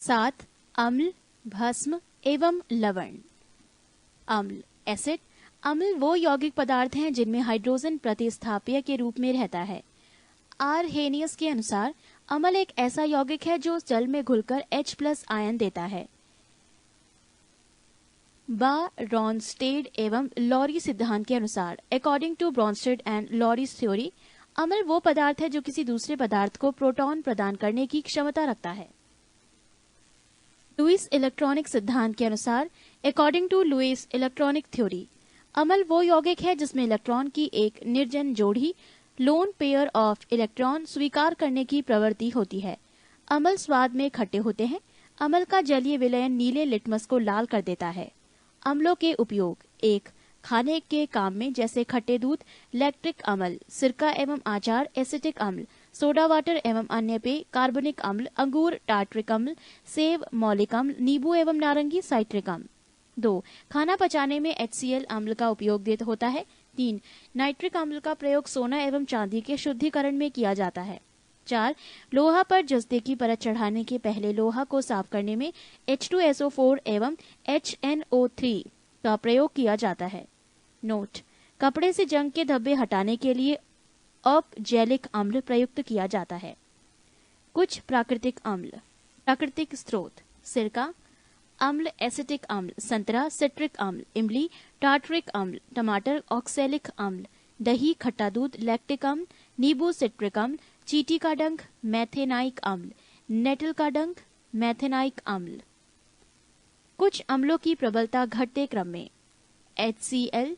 7. अम्ल, भस्म एवं लवण। अम्ल एसिड। अम्ल वो यौगिक पदार्थ हैं जिनमें हाइड्रोजन प्रतिस्थाप्य के रूप में रहता है। आरहेनियस के अनुसार अम्ल एक ऐसा यौगिक है जो जल में घुलकर H+ आयन देता है। ब्रॉन्स्टेड एवं लॉरी सिद्धांत के अनुसार according to Bronsted and Lowry's theory, अम्ल वो पदार्थ है जो किसी दूसरे पदार्थ को प्रोटॉन प्रदान करने की क्षमता रखता है। लुईस इलेक्ट्रॉनिक सिद्धांत के अनुसार according to Lewis electronic theory, अम्ल वो यौगिक है जिसमें इलेक्ट्रॉन की एक निर्जन जोड़ी लोन पेयर ऑफ इलेक्ट्रॉन स्वीकार करने की प्रवृत्ति होती है। अम्ल स्वाद में खट्टे होते हैं। अम्ल का जलीय विलयन नीले लिटमस को लाल कर देता है। अम्लों के उपयोग: 1. खाने के काम में, जैसे खट्टे दूध, लैक्टिक अम्ल, सिरका एवं आचार, एसिटिक अम्ल, सोडा वाटर एवं अन्य पेय, कार्बनिक अम्ल, अंगूर, टार्ट्रिक अम्ल, सेब, मौलिक अम्ल, नींबू एवं नारंगी, साइट्रिक अम्ल। 2. खाना पचाने में HCl अम्ल का उपयोग होता है। 3. नाइट्रिक अम्ल का प्रयोग सोना एवं चांदी के शुद्धिकरण में किया जाता है। 4. लोहा पर जस्ते की परत चढ़ाने के पहले लोहा को साफ करने में H2SO4 एवं HNO3 का प्रयोग किया जाता है। नोट: कपड़े से जंग के धब्बे हटाने के लिए अपजैलिक अम्ल प्रयुक्त किया जाता है। कुछ प्राकृतिक अम्ल। प्राकृतिक स्रोत: सिरका अम्ल, एसिटिक अम्ल, संतरा, सिट्रिक अम्ल, इमली, टार्ट्रिक अम्ल, टमाटर, ऑक्सैलिक अम्ल, दही, खट्टा दूध, लैक्टिक अम्ल, नींबू, सिट्रिक अम्ल, चींटी का डंक, मैथेनाइक अम्ल, नेटल का डंक, मैथेनाइक अम्ल। कुछ अम्लों की प्रबलता घटते क्रम में: HCl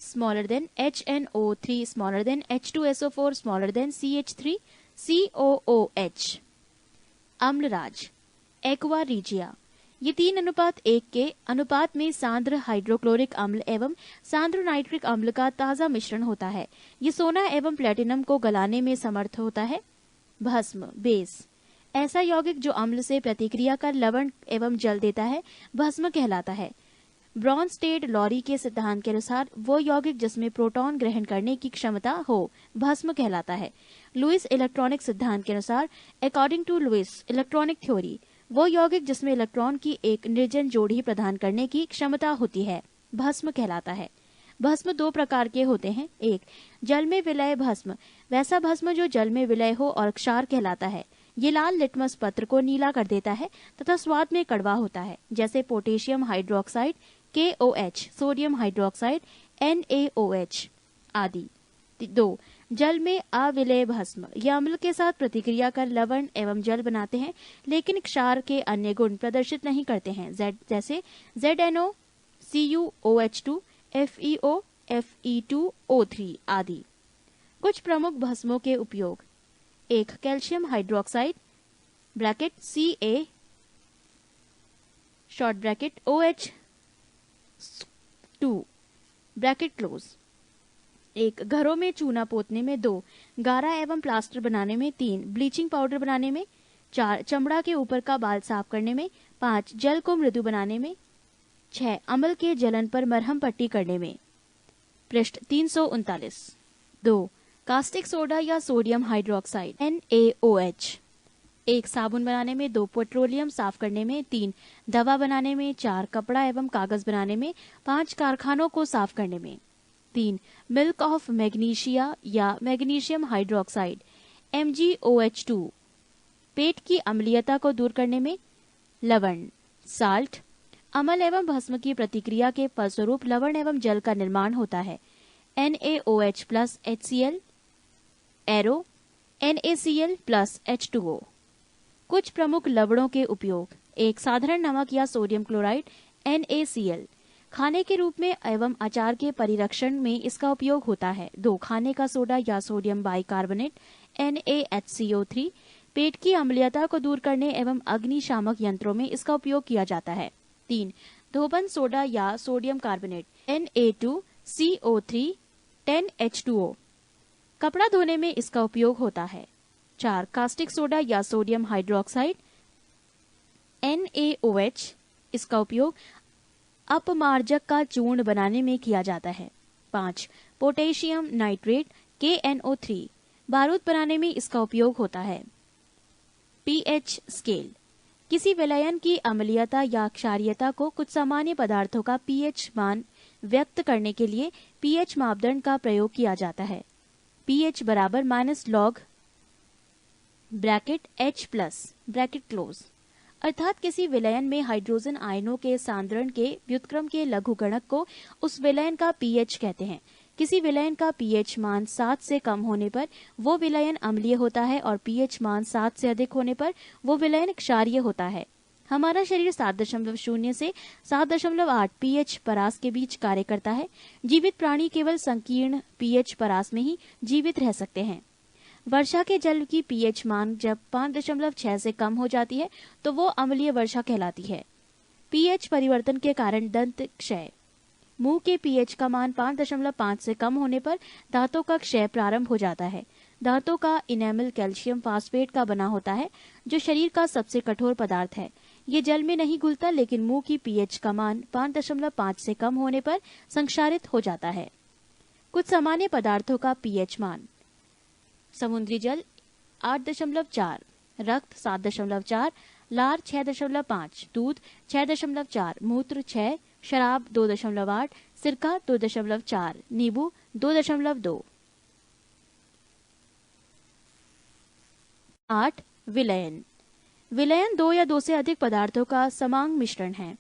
smaller than HNO3 smaller than H2SO4 smaller than CH3 COOH। Amalraj aqua regia, ये 3:1 के अनुपात में सांद्र हाइड्रोक्लोरिक अम्ल एवं सांद्र नाइट्रिक अम्ल का ताजा मिश्रण होता है। ये सोना एवं प्लेटिनम को गलाने में समर्थ होता है। भस्म बेस, ऐसा यौगिक जो अम्ल से प्रतिक्रिया कर लवण एवं जल देता है, भस्म कहलाता है। ब्रॉन्स्टेड लॉरी के सिद्धांत के अनुसार वो यौगिक जिसमें प्रोटॉन ग्रहण करने की क्षमता हो, भस्म कहलाता है। लुईस इलेक्ट्रॉनिक सिद्धांत के अनुसार according to Lewis electronic theory, वो यौगिक जिसमें इलेक्ट्रॉन की एक निर्जन जोड़ी प्रदान करने की क्षमता होती है, भस्म कहलाता है। भस्म 2 प्रकार के होते हैं। 1. जल में विलय भस्म, वैसा भस्म जो जल में विलय हो और क्षार कहलाता है। ये लाल लिटमस पत्र को नीला कर देता है तथा स्वाद में कड़वा होता है, जैसे potassium hydroxide KOH, sodium hydroxide NaOH आदि। 2. जल में अविलेय भस्म, यह अम्ल के साथ प्रतिक्रिया कर लवण एवं जल बनाते हैं, लेकिन क्षार के अन्य गुण प्रदर्शित नहीं करते हैं, जैसे ZNO, CuOH2, FeO, Fe2O3 आदि। कुछ प्रमुख भस्मों के उपयोग: 1. Calcium hydroxide bracket Ca short bracket OH2 bracket close. 1. घरों में चूना पोतने में। 2. गारा एवं प्लास्टर बनाने में। 3. ब्लीचिंग पाउडर बनाने में। 4. चमड़ा के ऊपर का बाल साफ करने में। 5. जल को मृदु बनाने में। 6. अम्ल के जलन पर मरहम पट्टी करने में। पृष्ठ 339। 2. कास्टिक सोडा या सोडियम हाइड्रोक्साइड NaOH। 1. साबुन बनाने में। 2. पेट्रोलियम साफ करने में। 3. दवा बनाने में। 4. कपड़ा एवं कागज बनाने में। 5. कारखानों को साफ करने में। 3. मिल्क ऑफ मैग्नीशिया या मैग्नीशियम हाइड्रोक्साइड MgOH2, पेट की अम्लीयता को दूर करने में। लवण साल्ट, अम्ल एवं भस्म की प्रतिक्रिया के फलस्वरूप लवण एवं जल का निर्माण होता है। NaOH plus HCl, arrow NaCl plus H2O। कुछ प्रमुख लवणों के उपयोग: 1. साधारण नमक या सोडियम क्लोराइड NaCl, खाने के रूप में एवं अचार के परिरक्षण में इसका उपयोग होता है। 2. खाने का सोडा या सोडियम बाइकार्बोनेट NaHCO3, पेट की अम्लीयता को दूर करने एवं अग्निशामक यंत्रों में इसका उपयोग किया जाता है। 3. धोबन सोडा या सोडियम कार्बोनेट Na2CO3 10H2O, कपड़ा धोने में इसका उपयोग होता है। 4. कास्टिक सोडा या सोडियम हाइड्रोक्साइड NaOH, इसका उपयोग अपमार्जक का चूर्ण बनाने में किया जाता है। 5. पोटेशियम नाइट्रेट KNO3, बारूद बनाने में इसका उपयोग होता है। पीएच स्केल किसी विलयन की अम्लीयता या क्षारीयता को कुछ सामान्य पदार्थों का पीएच मान व्यक्त करने के लिए पीएच मापदंड का प्रयोग किया जाता है। पीएच बराबर -log bracket H plus bracket close, अर्थात किसी विलयन में हाइड्रोजन आयनों के सांद्रण के व्युत्क्रम के लघुगणक को उस विलयन का पीएच कहते हैं। किसी विलयन का पीएच मान 7 से कम होने पर वो विलयन अम्लीय होता है और पीएच मान 7 से अधिक होने पर वो विलयन क्षारीय होता है। हमारा शरीर 7.0 से 7.8 पीएच परास के बीच कार्य करता है। जीवित प्राणी केवल संकीर्ण पीएच परास में ही जीवित रह सकते हैं। वर्षा के जल की पीएच मान जब 5.6 से कम हो जाती है तो वो अम्लीय वर्षा कहलाती है। पीएच परिवर्तन के कारण दंत क्षय। मुंह के पीएच का मान 5.5 से कम होने पर दांतों का क्षय प्रारंभ हो जाता है। दांतों का इनेमल कैल्शियम फास्फेट का बना होता है, जो शरीर का सबसे कठोर पदार्थ है। ये जल में नहीं घुलता, लेकिन मुंह की पीएच का मान 5.5 से कम होने पर संक्षारित हो जाता है। कुछ सामान्य पदार्थों का पीएच मान: समुद्री जल 8.4, रक्त 7.4, लार 6.5, दूध 6.4, मूत्र 6, शराब 2.8, सिरका 2.4, नींबू 2.2। 8. विलयन। विलयन 2 या 2 से अधिक पदार्थों का समांग मिश्रण है,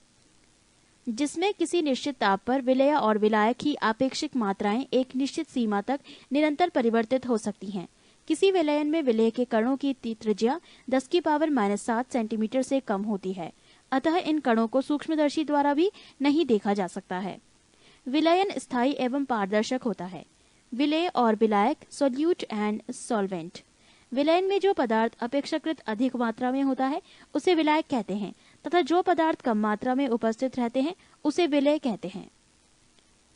जिसमें किसी निश्चित ताप पर विलय और विलायक की आपेक्षिक मात्राएं एक निश्चित सीमा तक निरंतर परिवर्तित हो सकती हैं। किसी विलयन में विलय के कणों की त्रिज्या 10⁻⁷ सेंटीमीटर से कम होती है, अतः इन कणों को सूक्ष्मदर्शी द्वारा भी नहीं देखा जा सकता है। विलयन स्थायी एवं पारदर्शक होता है। विलय और विलायक, सोल्यूट एंड सॉल्वेंट। विलयन में जो पदार्थ अपेक्षाकृत अधिक मात्रा में होता है उसे विलायक कहते हैं, तथा जो पदार्थ कम मात्रा में उपस्थित रहते हैं उसे विलय कहते हैं।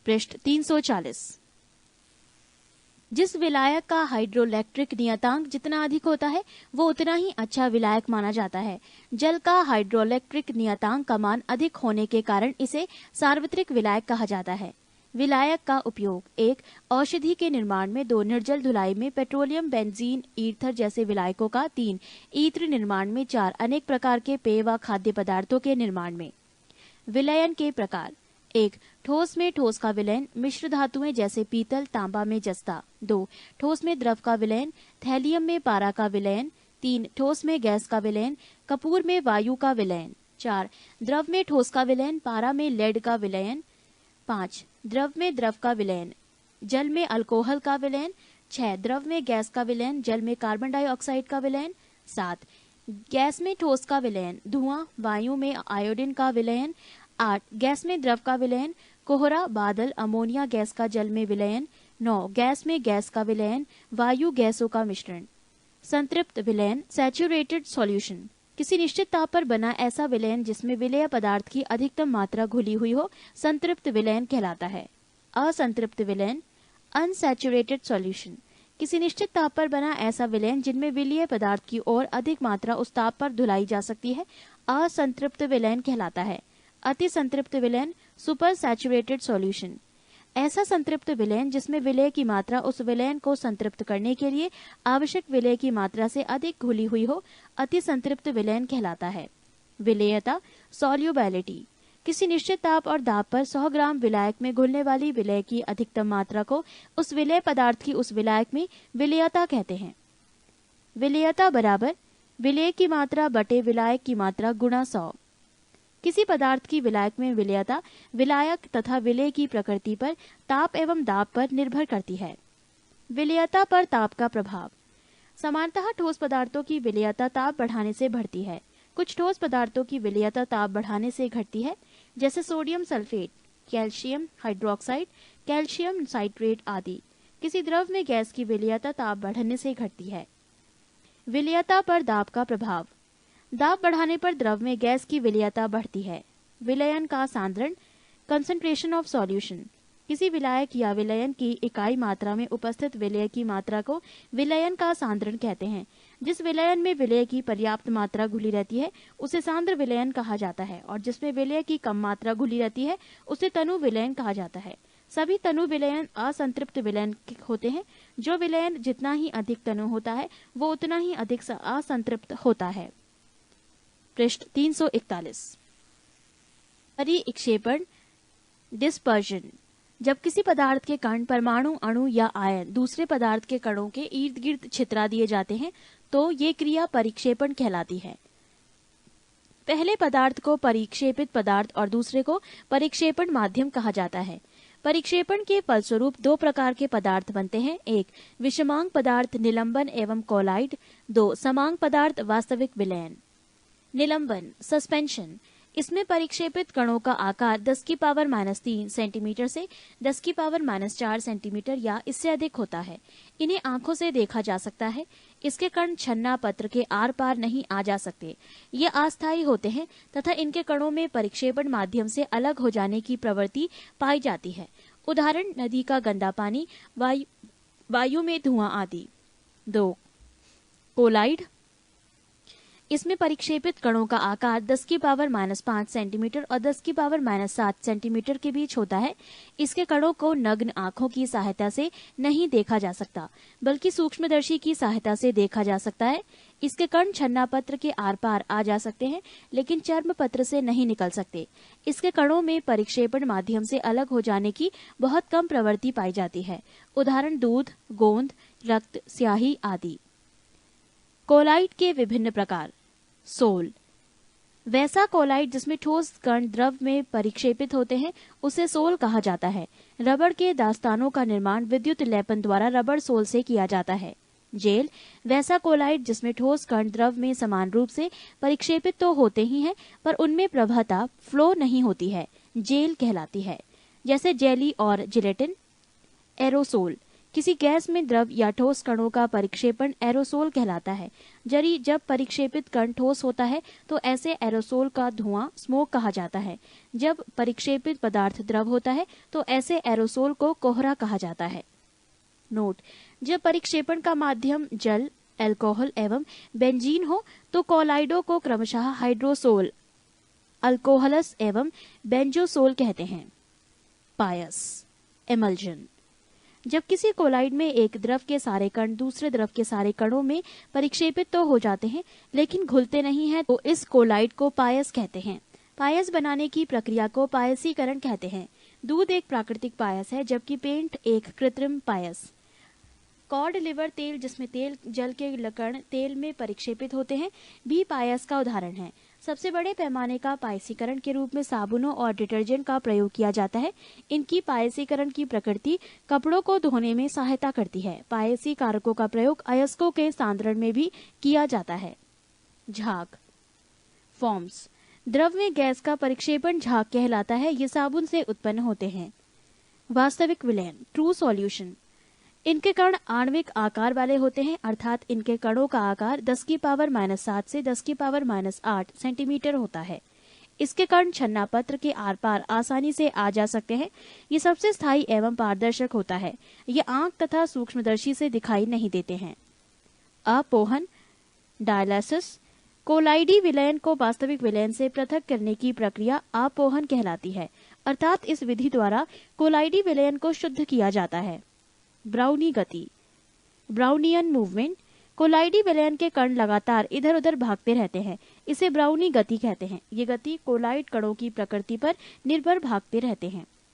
पृष्ठ 340। जिस विलायक का हाइड्रोइलेक्ट्रिक नियतांक जितना अधिक होता है वो उतना ही अच्छा विलायक माना जाता है। जल का हाइड्रोइलेक्ट्रिक नियतांक का मान अधिक होने के कारण इसे सार्वत्रिक विलायक कहा जाता है। विलायक का उपयोग: 1. औषधि के निर्माण में, 2. निर्जल धुलाई में, पेट्रोलियम, बेंजीन, ईथर जैसे विलायकों का, 3. इत्र निर्माण में, 4. अनेक प्रकार के पेय व खाद्य पदार्थों के निर्माण में। विलयन के प्रकार: 1. ठोस में ठोस का विलयन, मिश्र धातुएं जैसे पीतल, तांबा में जस्ता। 2. ठोस में द्रव का विलयन, थैलियम में पारा का विलयन। 3. ठोस में गैस का विलयन, कपूर में वायु का विलयन। 4. द्रव में ठोस का विलयन, पारा में लेड का विलयन। 5. द्रव में द्रव का विलयन, जल में अल्कोहल का विलयन। 6. द्रव में गैस का विलयन, जल में कार्बन डाइऑक्साइड का विलयन। 7. गैस में ठोस का विलयन, धुआं, वायु में आयोडीन का विलयन। 8. गैस में द्रव का विलयन, कोहरा, बादल, अमोनिया गैस का जल में विलयन। 9. गैस में गैस का विलयन, वायु गैसों का मिश्रण। संतृप्त विलयन, सैचुरेटेड सॉल्यूशन। किसी निश्चित ताप पर बना ऐसा विलयन जिसमें विलेय पदार्थ की अधिकतम मात्रा घुली हुई हो, संतृप्त विलयन कहलाता है। असंतृप्त विलयन, अनसैचुरेटेड सॉल्यूशन। किसी निश्चित ताप पर बना ऐसा विलयन जिनमें विलेय पदार्थ की और अधिक मात्रा उस ताप पर धुलाई जा सकती है, असंतृप्त विलयन कहलाता है। अति संतृप्त विलयन, सुपर सैचुरेटेड सॉल्यूशन। ऐसा संतृप्त विलयन जिसमें विलेय की मात्रा उस विलयन को संतृप्त करने के लिए आवश्यक विलेय की मात्रा से अधिक घुली हुई हो, अति संतृप्त विलयन कहलाता है। विलेयता, सॉल्युबिलिटी। किसी निश्चित ताप और दाब पर 100 ग्राम विलायक में घुलने वाली विलेय की अधिकतम मात्रा को उस विलेय पदार्थ की उस विलायक में विलेयता कहते हैं। विलेयता बराबर विलेय की मात्रा बटे विलायक की मात्रा गुणा 100। किसी पदार्थ की विलायक में विलेयता विलायक तथा विलेय की प्रकृति पर, ताप एवं दाब पर निर्भर करती है। विलेयता पर ताप का प्रभाव: सामान्यतः ठोस पदार्थों की विलेयता ताप बढ़ाने से बढ़ती है। कुछ ठोस पदार्थों की विलेयता ताप बढ़ाने से घटती है, जैसे sodium sulphate, calcium hydroxide, calcium citrate आदि। किसी द्रव में गैस की विलेयता ताप बढ़ने से घटती है। विलेयता पर दाब का प्रभाव: दाब बढ़ाने पर द्रव में गैस की विलेयता बढ़ती है। विलयन का सांद्रण, कंसंट्रेशन ऑफ सॉल्यूशन। किसी विलायक या विलयन की इकाई मात्रा में उपस्थित विलेय की मात्रा को विलयन का सांद्रण कहते हैं। जिस विलयन में विलेय की पर्याप्त मात्रा घुली रहती है उसे सांद्र विलयन कहा जाता है, और जिसमें विलेय की कम मात्रा घुली रहती है उसे तनु विलयन कहा जाता है। सभी तनु विलयन असंतृप्त विलयन होते हैं। जो विलयन जितना ही अधिक तनु होता है वो उतना ही अधिक असंतृप्त होता है। पृष्ठ 341। परिक्षेपण डिस्पर्जन। जब किसी पदार्थ के कण, परमाणु, अणु या आयन दूसरे पदार्थ के कणों के इर्द गिर्द छितरा दिए जाते हैं तो ये क्रिया परिक्षेपण कहलाती है। पहले पदार्थ को परिक्षेपित पदार्थ और दूसरे को परिक्षेपण माध्यम कहा जाता है। परिक्षेपण के फलस्वरूप दो प्रकार के पदार्थ बनते हैं। एक विषमांग पदार्थ निलंबन एवं कोलाइड। दो समांग पदार्थ वास्तविक विलयन। निलंबन सस्पेंशन। इसमें परिक्षेपित कणों का आकार 10⁻³ सेंटीमीटर से 10⁻⁴ सेंटीमीटर या इससे अधिक होता है। इन्हें आंखों से देखा जा सकता है। इसके कण छन्ना पत्र के आर पार नहीं आ जा सकते। ये अस्थायी होते हैं तथा इनके कणों में परिक्षेपण माध्यम से अलग हो जाने की प्रवृत्ति पाई जाती है। उदाहरण नदी का गंदा पानी, वायु में धुआं आदि। 2 कोलाइड। इसमें परिक्षेपित कणों का आकार 10⁻⁵ सेंटीमीटर और 10⁻⁷ सेंटीमीटर के बीच होता है। इसके कणों को नग्न आंखों की सहायता से नहीं देखा जा सकता, बल्कि सूक्ष्मदर्शी की सहायता से देखा जा सकता है। इसके कण छन्ना पत्र के आर पार आ जा सकते हैं, लेकिन चर्म पत्र से नहीं निकल सकते। इसके कणों में परिक्षेपण माध्यम से अलग हो जाने की बहुत कम प्रवृत्ति पाई जाती है। उदाहरण दूध, गोंद, रक्त, स्याही आदि। कोलाइड के विभिन्न प्रकार। सोल। वैसा कोलाइड जिसमें ठोस कण द्रव में परिक्षेपित होते हैं उसे सोल कहा जाता है। रबड़ के दास्तानों का निर्माण विद्युत लेपन द्वारा रबड़ सोल से किया जाता है। जेल। वैसा कोलाइड जिसमें ठोस कण द्रव में समान रूप से परिक्षेपित तो होते ही हैं, पर उनमें प्रवाहता फ्लो नहीं होती है, जेल कहलाती है। जैसे जेली और जिलेटिन। एरोसोल। किसी गैस में द्रव या ठोस कणों का परिक्षेपण एरोसोल कहलाता है। जब परिक्षेपित कण ठोस होता है तो ऐसे एरोसोल का धुआं स्मोक कहा जाता है। जब परिक्षेपित पदार्थ द्रव होता है तो ऐसे एरोसोल को कोहरा कहा जाता है। नोट: जब परिक्षेपण का माध्यम जल, अल्कोहल एवं बेंजीन हो तो कोलाइडों को क्रमशः हाइड्रोसोल, अल्कोहलस एवं बेंजोसोल कहते हैं। पायस एमल्जन। जब किसी कोलाइड में एक द्रव के सारे कण दूसरे द्रव के सारे कणों में परिक्षेपित तो हो जाते हैं, लेकिन घुलते नहीं हैं, तो इस कोलाइड को पायस कहते हैं। पायस बनाने की प्रक्रिया को पायसीकरण कहते हैं। दूध एक प्राकृतिक पायस है, जबकि पेंट एक कृत्रिम पायस। कॉड लिवर तेल, जिसमें तेल जल के कण तेल में परिक्षेपित होते हैं, भी पायस का उदाहरण है। सबसे बड़े पैमाने का पायसीकरण के रूप में साबुनों और डिटर्जेंट का प्रयोग किया जाता है। इनकी पायसीकरण की प्रकृति कपड़ों को धोने में सहायता करती है। पायसी कारकों का प्रयोग अयस्कों के सांद्रण में भी किया जाता है। झाग फॉर्म्स। द्रव में गैस का परिक्षेपण झाग कहलाता है। ये साबुन से उत्पन्न होते हैं। वास्तविक विलयन ट्रू सॉल्यूशन। इनके कण आणविक आकार वाले होते हैं, अर्थात इनके कणों का आकार 10⁻⁷ से 10⁻8 सेंटीमीटर होता है। इसके कण छन्ना पत्र के आर पार आसानी से आ जा सकते हैं। ये सबसे स्थायी एवं पारदर्शक होता है। ये आंख तथा सूक्ष्मदर्शी से दिखाई नहीं देते हैं। अपोहन डायलिसिस। कोलाइडी विलयन को वास्तविक विलयन से पृथक करने की प्रक्रिया अपोहन कहलाती है, अर्थात इस विधि द्वारा कोलाइडी विलयन को शुद्ध किया जाता है। ब्राउनी गति ब्राउनियन मूवमेंट। कोलाइडी विलयन के कण लगातार इधर उधर भागते रहते हैं, इसे ब्राउनी गति कहते हैं। ये गति कोलाइड कणों की प्रकृति पर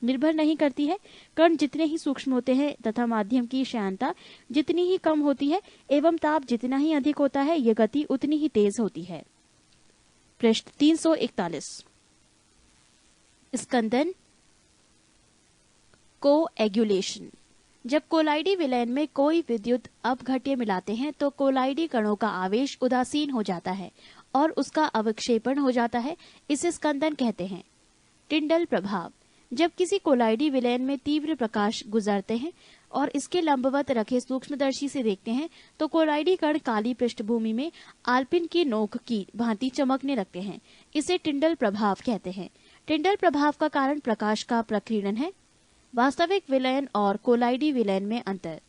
निर्भर नहीं करती है। कण जितने ही सूक्ष्म होते हैं तथा माध्यम की श्यानता जितनी ही कम होती है एवं ताप जितना ही अधिक होता है, ये गति उतनी ही तेज होती है। पृष्ठ 341। स्कंदन कोएगुलेशन। जब कोलाइडी विलयन में कोई विद्युत अपघट्य मिलाते हैं तो कोलाइडी कणों का आवेश उदासीन हो जाता है और उसका अवक्षेपण हो जाता है। इसे स्कंदन कहते हैं। टिंडल प्रभाव। जब किसी कोलाइडी विलयन में तीव्र प्रकाश गुजरते हैं और इसके लंबवत रखे सूक्ष्मदर्शी से देखते हैं तो कोलाइडी कण काली पृष्ठभूमि में आलपिन की नोक की भांति चमकने लगते हैं। इसे टिंडल प्रभाव कहते हैं। टिंडल प्रभाव का कारण प्रकाश का प्रकीर्णन है। वास्तविक विलयन और कोलाइडी विलयन में अंतर।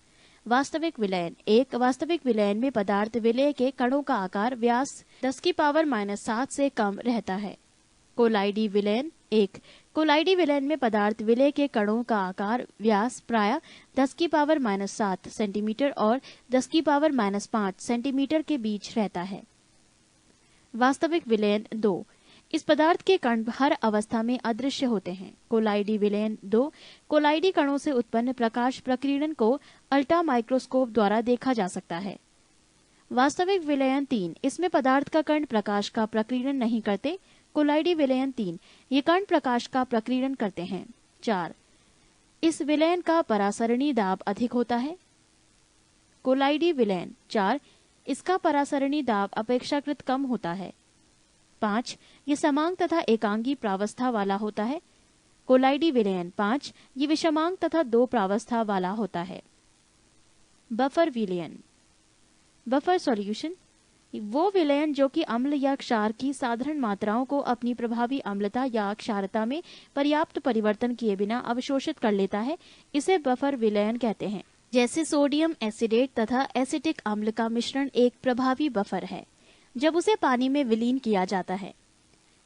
वास्तविक विलयन। एक वास्तविक विलयन में पदार्थ विलय के कणों का आकार व्यास 10⁻⁷ से कम रहता है। कोलाइडी विलयन। 1 कोलाइडी विलयन में पदार्थ विलय के कणों का आकार व्यास प्राय 10⁻⁷ सेंटीमीटर और 10⁻⁵ सेंटीमीटर के बीच रहता है। वास्तविक विलयन 2 इस पदार्थ के कण हर अवस्था में अदृश्य होते हैं। कोलाइडी विलयन 2 कोलाइडी कणों से उत्पन्न प्रकाश प्रकीर्णन को अल्ट्रा माइक्रोस्कोप द्वारा देखा जा सकता है। वास्तविक विलयन 3 इसमें पदार्थ का कण प्रकाश का प्रकीर्णन नहीं करते। कोलाइडी विलयन 3 ये कण प्रकाश का प्रकीर्णन करते हैं। 4 इस विलयन का परासरणी दाब अधिक होता है। कोलाइडी विलयन 4 इसका परासरणी दाब अपेक्षाकृत कम होता है। 5 ये समांग तथा एकांगी प्रावस्था वाला होता है। कोलाइडी विलयन 5 ये विषमांग तथा 2 प्रावस्था वाला होता है। बफर विलयन बफर सॉल्यूशन वो विलयन जो कि अम्ल या क्षार की साधारण मात्राओं को अपनी प्रभावी अम्लता या क्षारता में पर्याप्त परिवर्तन किए बिना अवशोषित कर लेता है, इसे बफर विलयन कहते हैं। जैसे सोडियम एसिडेट तथा एसिटिक अम्ल का मिश्रण एक प्रभावी बफर है जब उसे पानी में विलीन किया जाता है।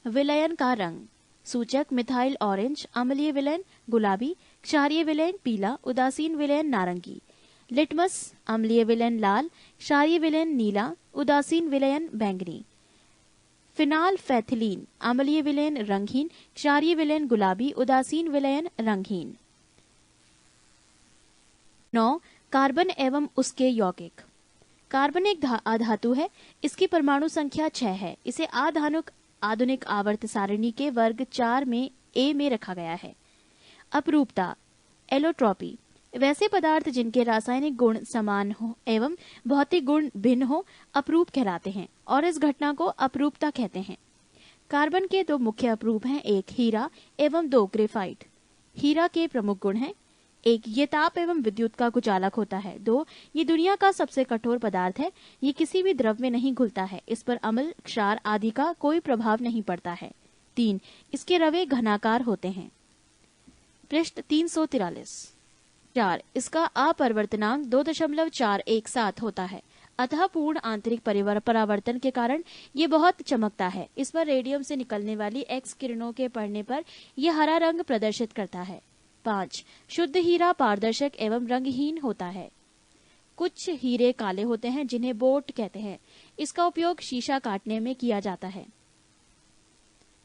विलयन का रंग सूचक मिथाइल ऑरेंज, अम्लीय विलयन गुलाबी, क्षारीय विलयन पीला, उदासीन विलयन नारंगी। लिटमस अम्लीय विलयन लाल, क्षारीय विलयन नीला, उदासीन विलयन बैंगनी। फिनाल फैथिलीन अम्लीय विलयन रंगहीन, क्षारीय विलयन गुलाबी, उदासीन विलयन रंगहीन। 9 कार्बन एवं उसके यौगिक। कार्बन एक अधातु है। इसकी परमाणु संख्या 6 है। इसे आधुनिक आवर्त सारणी के वर्ग 4 में ए में रखा गया है। अपरूपता एलोट्रॉपी वैसे पदार्थ जिनके रासायनिक गुण समान हो एवं भौतिक गुण भिन्न हो अपरूप कहलाते हैं और इस घटना को अपरूपता कहते हैं। कार्बन के 2 मुख्य अपरूप हैं, एक हीरा एवं 2 ग्रेफाइट। हीरा के प्रमुख गुण हैं, 1 ये ताप एवं विद्युत का कुचालक होता है। 2 ये दुनिया का सबसे कठोर पदार्थ है। ये किसी भी द्रव में नहीं घुलता है। इस पर अम्ल, क्षार आदि का कोई प्रभाव नहीं पड़ता है। 3 इसके रवे घनाकार होते हैं। पृष्ठ 343। 4 इसका अपरिवर्तनांक 2.417 होता है। अतः पूर्ण आंतरिक परावर्तन के कारण ये बहुत चमकता है। इस पर रेडियम से निकलने वाली एक्स किरणों के पड़ने पर यह हरा रंग प्रदर्शित करता है। 5 शुद्ध हीरा पारदर्शक एवं रंगहीन होता है। कुछ हीरे काले होते हैं जिन्हें बोट कहते हैं। इसका उपयोग शीशा काटने में किया जाता है।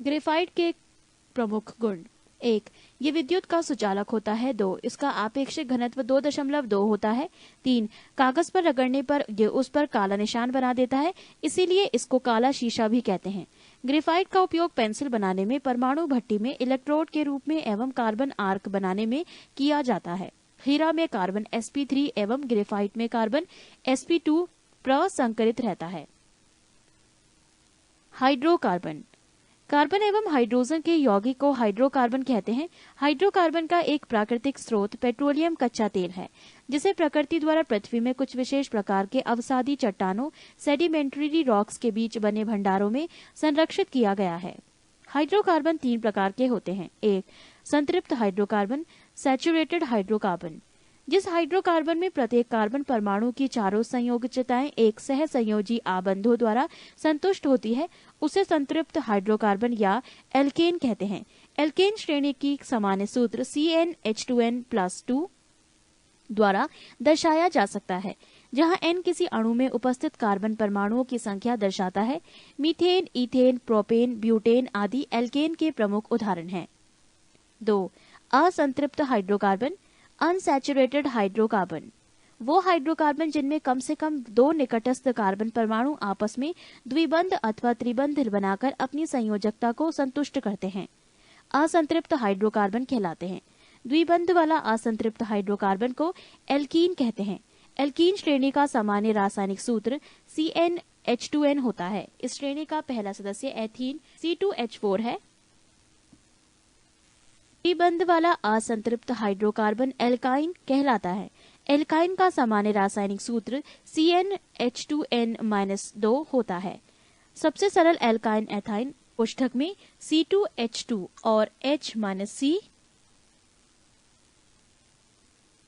ग्रेफाइट के प्रमुख गुण 1 ये विद्युत का सुचालक होता है। 2 इसका आपेक्षिक घनत्व 2.2 होता है। 3 कागज पर रगड़ने पर ये उस पर काला निशान बना देता है, इसीलिए इसको काला शीशा भी कहते हैं। ग्रेफाइट का उपयोग पेंसिल बनाने में, परमाणु भट्टी में इलेक्ट्रोड के रूप में एवं कार्बन आर्क बनाने में किया जाता है। हीरा में कार्बन sp3 एवं ग्रेफाइट में कार्बन sp2 प्रसंकरित रहता है। हाइड्रोकार्बन कार्बन एवं हाइड्रोजन के यौगिक को हाइड्रोकार्बन कहते हैं। हाइड्रोकार्बन का एक प्राकृतिक स्रोत पेट्रोलियम कच्चा तेल है, जिसे प्रकृति द्वारा पृथ्वी में कुछ विशेष प्रकार के अवसादी चट्टानों सेडिमेंट्री रॉक्स के बीच बने भंडारों में संरक्षित किया गया है। हाइड्रोकार्बन 3 प्रकार के होते हैं। 1 संतृप्त हाइड्रोकार्बन सैचुरेटेड हाइड्रोकार्बन जिस हाइड्रोकार्बन में प्रत्येक कार्बन परमाणु की चारों संयोजकताएं एक सह संयोजी आबंधों द्वारा संतुष्ट होती है, उसे संतृप्त हाइड्रोकार्बन या एल्केन कहते हैं। एल्केन श्रेणी की सामान्य सूत्र CnH2n+2 द्वारा दर्शाया जा सकता है, जहां n किसी अणु में उपस्थित कार्बन परमाणुओं की संख्या दर्शाता है। मीथेन, इथेन, प्रोपेन, ब्यूटेन आदि एल्केन के प्रमुख उदाहरण हैं। 2 असंतृप्त हाइड्रोकार्बन अनसैचुरेटेड हाइड्रोकार्बन वो हाइड्रोकार्बन जिनमें कम से कम 2 निकटस्थ कार्बन परमाणु आपस में द्विबंध अथवा त्रिबंध बनाकर अपनी संयोजकता को संतुष्ट करते हैं, असंतृप्त हाइड्रोकार्बन कहलाते हैं। द्विबंध वाला असंतृप्त हाइड्रोकार्बन को एल्कीन कहते हैं। एल्कीन श्रेणी का सामान्य रासायनिक सूत्र CnH2n होता है। इस श्रेणी का पहला सदस्य एथीन C2H4 है। द्विबंध वाला असंतृप्त हाइड्रोकार्बन एल्काइन कहलाता है। एल्काइन का सामान्य रासायनिक सूत्र CnH2n-2 होता है। सबसे सरल एल्काइन एथाइन कोष्ठक में C2H2 और H-C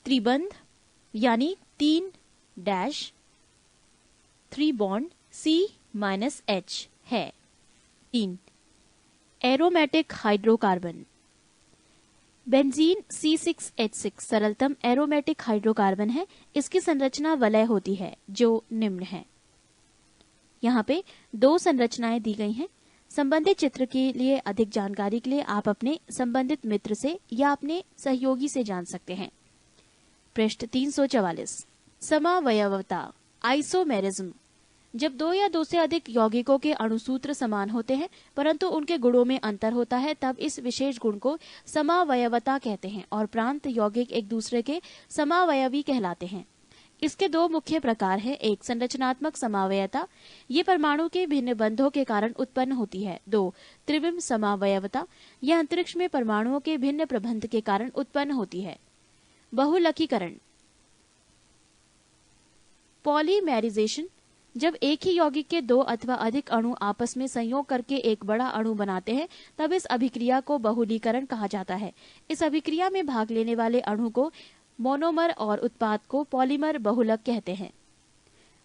त्रिबंध यानी 3 बॉन्ड C-H है। 3 एरोमेटिक हाइड्रोकार्बन। बेंजीन C6H6 सरलतम एरोमेटिक हाइड्रोकार्बन है। इसकी संरचना वलय होती है जो निम्न है। यहाँ पे 2 संरचनाएं दी गई हैं। संबंधित चित्र के लिए अधिक जानकारी के लिए आप अपने संबंधित मित्र से या अपने सहयोगी से जान सकते हैं। पृष्ठ 344। समावयवता आइसोमेरिज्म। जब 2 या 2 से अधिक यौगिकों के अणुसूत्र समान होते हैं परंतु उनके गुणों में अंतर होता है तब इस विशेष गुण को समावयवता कहते हैं और प्रांत यौगिक एक दूसरे के समावयवी कहलाते हैं। इसके 2 मुख्य प्रकार हैं। एक संरचनात्मक समावयता, ये परमाणु के भिन्न बंधों के कारण उत्पन्न होती है। 2 त्रिविम समावयवता, यह अंतरिक्ष में परमाणुओं के भिन्न प्रबंध के कारण उत्पन्न होती है। बहुलकीकरण पॉलीमेराइजेशन, जब एक ही यौगिक के 2 अथवा अधिक अणु आपस में संयोग करके एक बड़ा अणु बनाते हैं तब इस अभिक्रिया को बहुलीकरण कहा जाता है। इस अभिक्रिया में भाग लेने वाले अणु को मोनोमर और उत्पाद को पॉलीमर बहुलक कहते हैं।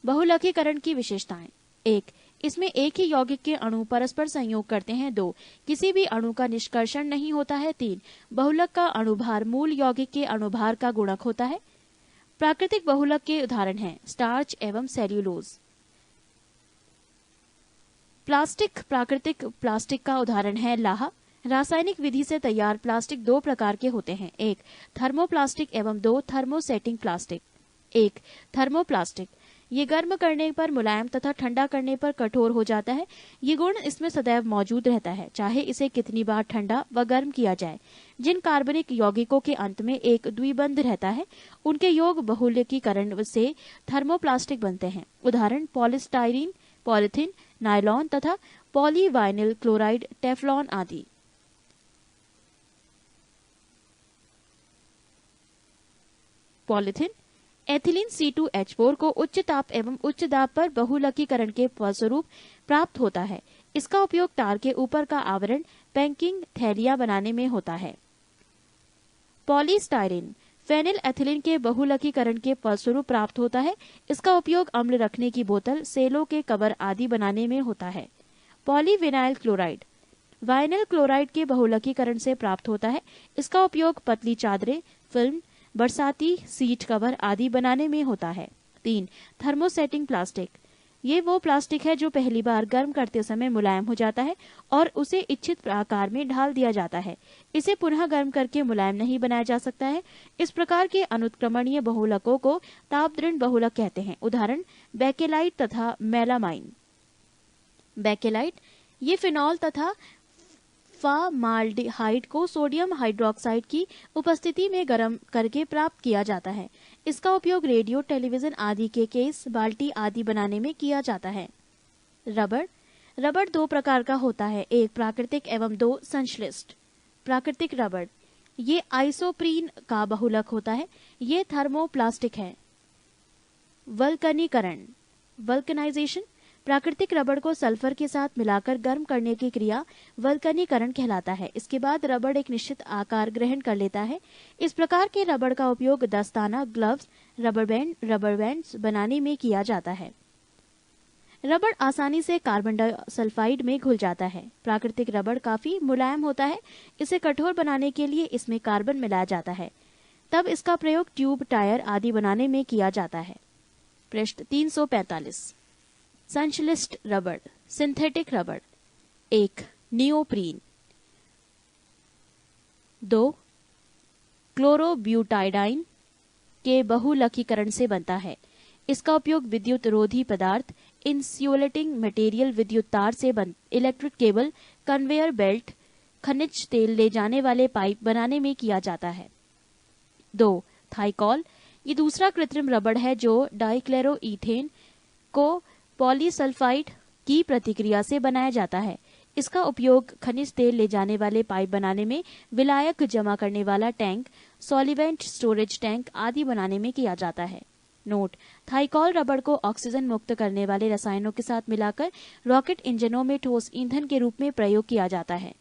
बहुलकीकरण की विशेषताएं। 1 इसमें एक ही यौगिक के अणु परस्पर संयोग करते हैं। 2 किसी भी अणु का निष्कर्षण नहीं होता है। 3 बहुलक का अणुभार मूल यौगिक के अणुभार का गुणक होता है। प्राकृतिक बहुलक के उदाहरण हैं स्टार्च एवं सेल्यूलोज। प्लास्टिक प्राकृतिक प्लास्टिक का उदाहरण है लाहा। रासायनिक विधि से तैयार प्लास्टिक 2 प्रकार के होते हैं। 1 थर्मोप्लास्टिक एवं 2 थर्मोसेटिंग प्लास्टिक। 1 थर्मोप्लास्टिक, ये गर्म करने पर मुलायम तथा ठंडा करने पर कठोर हो जाता है। ये गुण इसमें सदैव मौजूद रहता है चाहे इसे कितनी बार ठंडा व गर्म किया जाए। जिन कार्बनिक यौगिकों के अंत में एक द्विबंध रहता है उनके योग बहुलकीकरण से थर्मोप्लास्टिक बनते हैं। उदाहरण पॉलिस्टाइरीन, पॉलिथीन, नायलॉन तथा पॉलीवाइनिल क्लोराइड, टेफ्लॉन आदि। पॉलिथीन एथिलीन C2H4 को उच्च ताप एवं उच्च दाब पर बहुलकीकरण के फलस्वरूप प्राप्त होता है। इसका उपयोग तार के ऊपर का आवरण पैकिंग थैलियां बनाने में होता है। पॉलीस्टाइरीन फेनिल एथिलीन के बहुलकीकरण के फलस्वरूप प्राप्त होता है। इसका उपयोग अम्ल रखने की बोतल, सेलों के कवर आदि बनाने में होता है। पॉलीविनाइल क्लोराइड वाइनिल क्लोराइड के बहुलकीकरण से प्राप्त होता है। इसका उपयोग पतली चादरें, फिल्म, बरसाती सीट कवर आदि बनाने में होता है। 3 थर्मोसेटिंग प्लास्टिक, ये वो प्लास्टिक है जो पहली बार गर्म करते समय मुलायम हो जाता है और उसे इच्छित आकार में ढाल दिया जाता है। इसे पुनः गर्म करके मुलायम नहीं बनाया जा सकता है। इस प्रकार के अनुत्क्रमणीय बहुलकों को तापदृढ़ बहुलक कहते हैं। उदाहरण बेकेलाइट तथा मेलामाइन। बेकेलाइट ये फिनॉल तथा फॉर्माल्डिहाइड को सोडियम हाइड्रोक्साइड की उपस्थिति में गर्म करके प्राप्त किया जाता है। इसका उपयोग रेडियो, टेलीविजन आदि के केस, बाल्टी आदि बनाने में किया जाता है। रबड़ 2 प्रकार का होता है। 1 प्राकृतिक एवं 2 संश्लिष्ट। प्राकृतिक रबड़ ये आइसोप्रीन का बहुलक होता है। ये थर्मोप्लास्टिक है। वल्कनीकरण वल्कनाइजेशन, प्राकृतिक रबड़ को सल्फर के साथ मिलाकर गर्म करने की क्रिया वल्कनीकरण कहलाता है। इसके बाद रबड़ एक निश्चित आकार ग्रहण कर लेता है। इस प्रकार के रबड़ का उपयोग दस्ताना, ग्लव्स, रबर बैंड्स बनाने में किया जाता है। रबड़ आसानी से कार्बन डाइसल्फाइड में घुल जाता है। प्राकृतिक रबड़ काफी मुलायम होता है। इसे कठोर बनाने के लिए इसमें कार्बन मिलाया जाता है। तब इसका प्रयोग ट्यूब, टायर आदि बनाने में किया जाता है। पृष्ठ 345। संश्लिष्ट रबड़ सिंथेटिक रबड़। 1 नियोप्रीन। 2 क्लोरोब्यूटाइडाइन के बहुलकीकरण से बनता है। इसका उपयोग विद्युत रोधी पदार्थ, इंसुलेटिंग मटेरियल, विद्युत तार से इलेक्ट्रिक केबल, कन्वेयर बेल्ट, खनिज तेल ले जाने वाले पाइप बनाने में किया जाता है। 2 थाइकॉल ये दूसरा कृत्रिम रबड़ है जो डाइक्लोरोईथेन को पॉलीसल्फाइड की प्रतिक्रिया से बनाया जाता है। इसका उपयोग खनिज तेल ले जाने वाले पाइप बनाने में, विलायक जमा करने वाला टैंक, सॉल्वेंट स्टोरेज टैंक आदि बनाने में किया जाता है। नोट: थाइकॉल रबड़ को ऑक्सीजन मुक्त करने वाले रसायनों के साथ मिलाकर रॉकेट इंजनों में ठोस ईंधन के रूप में प्रयोग किया जाता है।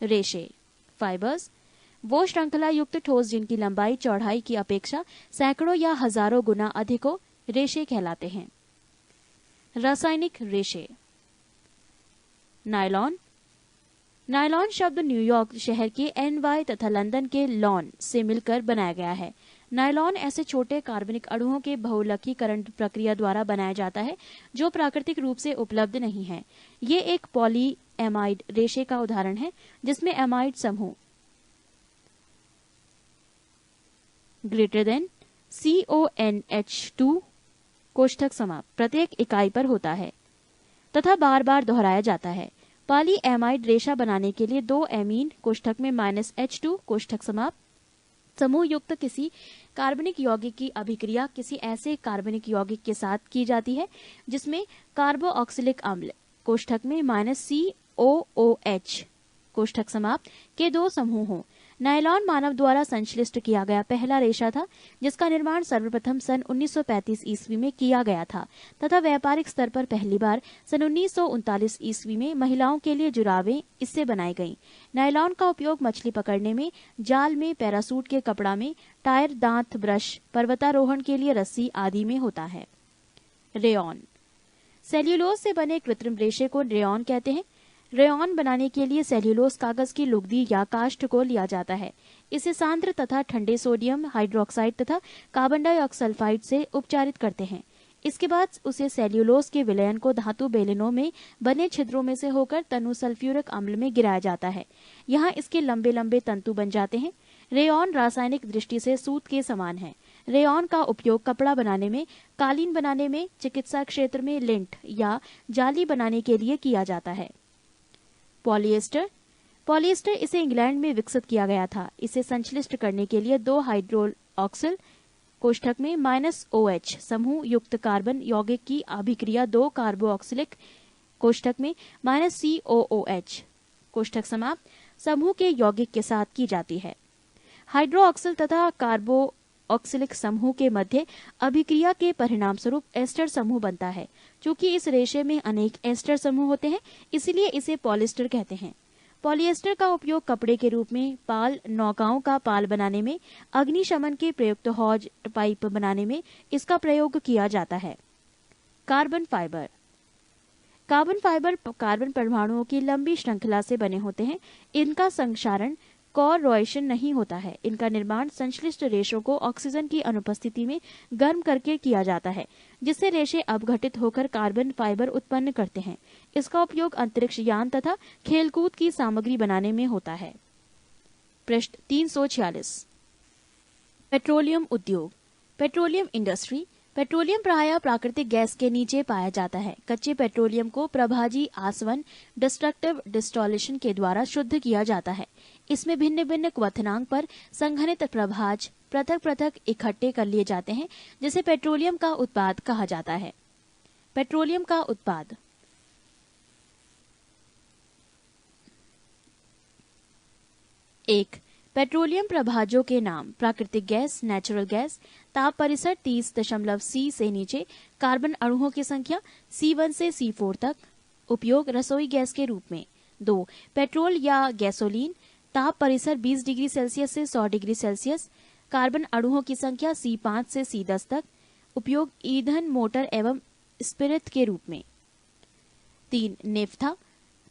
रेशे फाइबर्स वो श्रृंखला युक्त ठोस जिनकी लंबाई चौड़ाई की अपेक्षा सैकड़ों या हजारों गुना अधिक हो, रेशे कहलाते हैं। रासायनिक रेशे नायलॉन नायलॉन शब्द न्यूयॉर्क शहर के NY तथा लंदन के लॉन से मिलकर बनाया गया है। नायलॉन ऐसे छोटे कार्बनिक अणुओं के बहुलकीकरण प्रक्रिया द्वारा बनाया जाता है जो प्राकृतिक रूप से उपलब्ध नहीं है। ये एक पॉलीएमाइड रेशे का उदाहरण है जिसमें एमाइड समूह ग्रेटर देन CONH2 कोष्ठक समाप्त प्रत्येक इकाई पर होता है तथा बार बार दोहराया जाता है। पॉलीएमाइड रेशा बनाने के लिए 2 एमीन कोष्ठक में -H2 कोष्ठक समाप्त समूह युक्त किसी कार्बनिक यौगिक की अभिक्रिया किसी ऐसे कार्बनिक यौगिक के साथ की जाती है जिसमें कार्बोऑक्सिलिक अम्ल कोष्ठक में -COOH कोष्ठक समाप्त के 2 समूह हों। नायलॉन मानव द्वारा संश्लिष्ट किया गया पहला रेशा था जिसका निर्माण सर्वप्रथम सन 1935 ईस्वी में किया गया था तथा व्यापारिक स्तर पर पहली बार सन 1939 ईस्वी में महिलाओं के लिए जुराबें इससे बनाई गईं। नायलॉन का उपयोग मछली पकड़ने में, जाल में, पैरासूट के कपड़ा में, टायर, दांत ब्रश, पर्वतारोहण के लिए रस्सी आदि में होता है। रेयॉन सेल्यूलोज से बने कृत्रिम रेशे को रेयॉन कहते हैं। रेयॉन बनाने के लिए सेल्यूलोज कागज की लुगदी या काष्ठ को लिया जाता है। इसे सांद्र तथा ठंडे सोडियम हाइड्रोक्साइड तथा कार्बन डाइऑक्सल्फाइड से उपचारित करते हैं। इसके बाद उसे सेल्यूलोज के विलयन को धातु बेलनों में बने छिद्रों में से होकर तनु सल्फ्यूरिक अम्ल में गिराया जाता है। यहाँ इसके लंबे लंबे तंतु बन जाते हैं। रेयॉन रासायनिक दृष्टि से सूत के समान है। रेयॉन का उपयोग कपड़ा बनाने में, कालीन बनाने में, चिकित्सा क्षेत्र में लिंट या जाली बनाने के लिए किया जाता है। पॉलिएस्टर इसे इंग्लैंड में विकसित किया गया था। इसे संश्लिष्ट करने के लिए 2 हाइड्रोक्सिल कोष्ठक में -OH समूह युक्त कार्बन यौगिक की अभिक्रिया 2 कार्बोऑक्सिलिक कोष्ठक में -COOH कोष्ठक समाप्त समूह के यौगिक के साथ की जाती है। हाइड्रोक्सिल तथा कार्बोऑक्सिलिक समूह के मध्य अभिक्रिया के परिणाम स्वरूप एस्टर समूह बनता है। चूंकि इस रेशे में अनेक एस्टर समूह होते हैं, इसलिए इसे पॉलिएस्टर कहते हैं। पॉलिएस्टर का उपयोग कपड़े के रूप में, पाल, नौकाओं का पाल बनाने में, अग्निशमन के प्रयुक्त हौज पाइप बनाने में इसका प्रयोग किया जाता है। कार्बन फाइबर कार्बन परमाणुओं की लंबी श्रृंखला से बने होते हैं। इनका संक्षारण कोरोएशन नहीं होता है। इनका निर्माण संश्लिष्ट रेशों को ऑक्सीजन की अनुपस्थिति में गर्म करके किया जाता है, जिससे रेशे अपघटित होकर कार्बन फाइबर उत्पन्न करते हैं। इसका उपयोग अंतरिक्ष यान तथा खेलकूद की सामग्री बनाने में होता है। पृष्ठ 346। पेट्रोलियम उद्योग, पेट्रोलियम इंडस्ट्री। पेट्रोलियम प्रायः प्राकृतिक गैस के नीचे पाया जाता है। कच्चे पेट्रोलियम को प्रभाजी आसवन डिस्ट्रक्टिव डिस्टॉलेशन के द्वारा शुद्ध किया जाता है। इसमें भिन्न भिन्न क्वथनांक पर संघनित प्रभाज पृथक पृथक इकट्ठे कर लिए जाते हैं, जिसे पेट्रोलियम का उत्पाद कहा जाता है। पेट्रोलियम का उत्पाद 1. पेट्रोलियम प्रभाजों के नाम: प्राकृतिक गैस, नेचुरल गैस। ताप परिसर 30 C से नीचे। कार्बन अणुओं की संख्या C1 से C4 तक। उपयोग रसोई गैस के रूप में। 2. पेट्रोल या गैसोलीन। ताप परिसर 20 डिग्री सेल्सियस से 100 डिग्री सेल्सियस। कार्बन अणुओं की संख्या C5 से C10 तक। उपयोग ईंधन, मोटर एवं स्पिरिट के रूप में। 3. नेफ्था।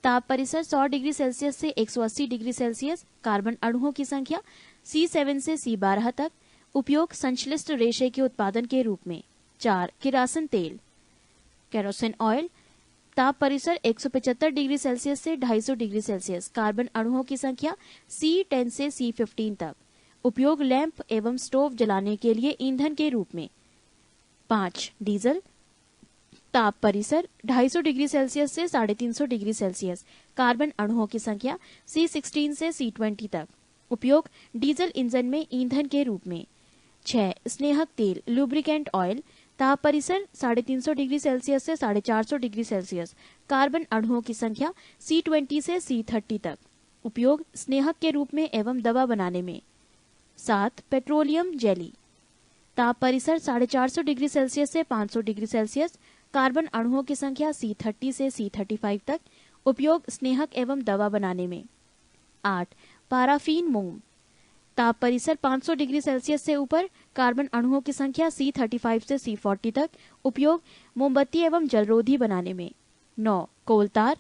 ताप परिसर 100 डिग्री सेल्सियस से 180 डिग्री सेल्सियस। कार्बन अणुओं की संख्या C7 से C12 तक। उपयोग संश्लिष्ट रेशे के उत्पादन के रूप में। 4. किरासन तेल, केरोसिन ऑयल। ताप परिसर 175 डिग्री सेल्सियस से 250 डिग्री सेल्सियस। कार्बन अणुओं की संख्या C10 से C15 तक। उपयोग लैंप एवं स्टोव जलाने के लिए ईंधन के रूप में। 5. डीजल। ताप परिसर 250 डिग्री सेल्सियस से 350 डिग्री सेल्सियस। कार्बन अणुओं की संख्या C16 से C20 तक। उपयोग डीजल इंजन में ईंधन के रूप में। 6. स्नेहक तेल, लुब्रिकेंट ऑयल। ताप परिसर 350 डिग्री सेल्सियस से 450 डिग्री सेल्सियस। कार्बन अणुओं की संख्या C20 से C30 तक। उपयोग स्नेहक के रूप में एवं दवा बनाने में। 7. Petroleum jelly. ताप परिसर 450 डिग्री सेल्सियस से 500 डिग्री सेल्सियस। कार्बन अणुओं की संख्या C30 से C35 तक। उपयोग स्नेहक एवं दवा बनाने में। 8. पाराफीन मोम। ताप परिसर 500 डिग्री सेल्सियस से ऊपर। कार्बन अणुओं की संख्या C35 से C40 तक। उपयोग मोमबत्ती एवं जलरोधी बनाने में। 9. कोलतार।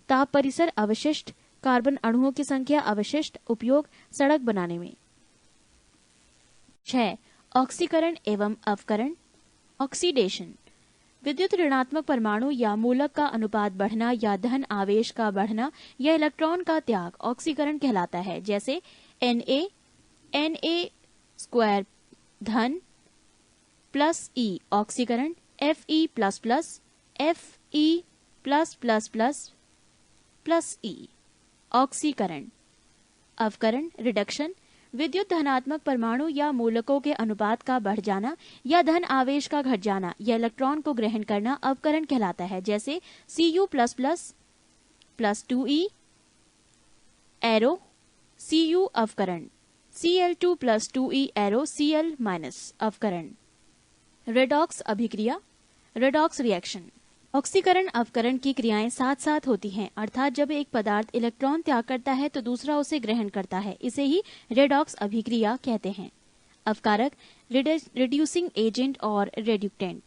ताप परिसर अवशिष्ट। कार्बन अणुओं की संख्या अवशिष्ट उपयोग सड़क बनाने में। 6. ऑक्सीकरण एवं अवकरण। ऑक्सीडेशन विद्युत ऋणात्मक परमाणु या मूलक का अनुपात बढ़ना या धन आवेश का बढ़ना या इलेक्ट्रॉन का त्याग ऑक्सीकरण कहलाता है। जैसे Na धन प्लस E ऑक्सीकरण, Fe प्लस E ऑक्सीकरण। अवकरण रिडक्शन विद्युत धनात्मक परमाणु या मूलकों के अनुपात का बढ़ जाना या धन आवेश का घट जाना या इलेक्ट्रॉन को ग्रहण करना अवकरण कहलाता है। जैसे Cu++ plus 2E arrow Cu अवकरण, Cl2 plus 2E arrow Cl- अवकरण। रेडॉक्स अभिक्रिया रेडॉक्स रिएक्शन ऑक्सीकरण अवकरण की क्रियाएं साथ साथ होती हैं, अर्थात जब एक पदार्थ इलेक्ट्रॉन त्याग करता है तो दूसरा उसे ग्रहण करता है। इसे ही रेडॉक्स अभिक्रिया कहते हैं। अवकारक रिड्यूसिंग एजेंट और रेड्यूक्टेंट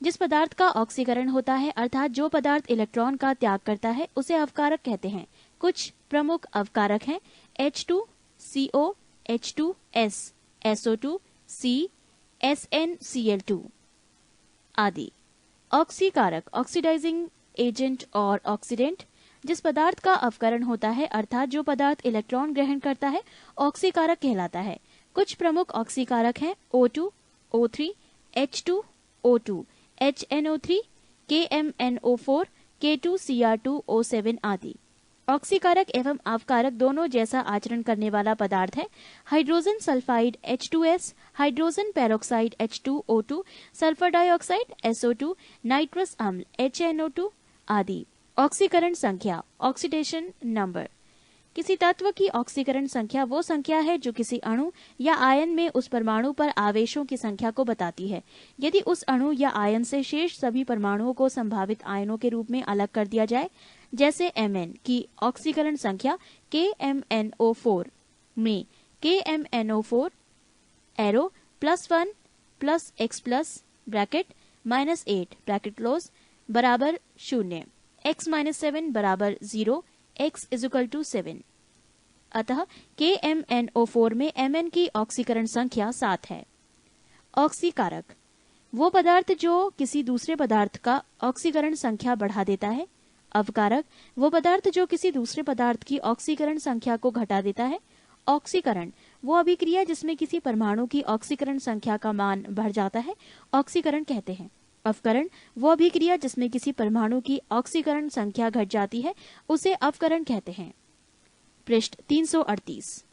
जिस पदार्थ का ऑक्सीकरण होता है अर्थात जो पदार्थ इलेक्ट्रॉन का त्याग करता है उसे अवकारक कहते हैं। कुछ प्रमुख अवकारक हैं H2CO, H2S, SO2, C, SnCl2 आदि। ऑक्सीकारक ऑक्सीडाइजिंग एजेंट और ऑक्सीडेंट जिस पदार्थ का अवकरण होता है अर्थात जो पदार्थ इलेक्ट्रॉन ग्रहण करता है ऑक्सीकारक कहलाता है। कुछ प्रमुख ऑक्सीकारक हैं O2, O3, H2O2, HNO3, KMNO4, K2Cr2O7 आदि। ऑक्सीकारक एवं अवकारक दोनों जैसा आचरण करने वाला पदार्थ है hydrogen sulphide H2S, hydrogen peroxide H2O2, sulphur dioxide SO2, nitrous अम्ल HNO2 आदि। ऑक्सीकरण संख्या ऑक्सीडेशन नंबर किसी तत्व की ऑक्सीकरण संख्या वो संख्या है जो किसी अणु या आयन में उस परमाणु पर आवेशों की संख्या को बताती है। यदि उस अणु या आयन से शेष सभी परमाणुओं को संभावित आयनों के रूप में अलग कर दिया जाए, जैसे Mn की ऑक्सीकरण संख्या KMNO4 में KMNO4 arrow +1 + X+ bracket -8 bracket close बराबर 0, X-7 बराबर 0, X = 7। अतः KMNO4 में Mn की ऑक्सीकरण संख्या 7 है। ऑक्सीकारक वो पदार्थ जो किसी दूसरे पदार्थ का ऑक्सीकरण संख्या बढ़ा देता है। अवकारक वो पदार्थ जो किसी दूसरे पदार्थ की ऑक्सीकरण संख्या को घटा देता है। ऑक्सीकरण वो अभिक्रिया जिसमें किसी परमाणु की ऑक्सीकरण संख्या का मान बढ़ जाता है, ऑक्सीकरण कहते हैं। अवकरण वो अभिक्रिया जिसमें किसी परमाणु की ऑक्सीकरण संख्या घट जाती है, उसे अवकरण कहते हैं। पृष्ठ 338।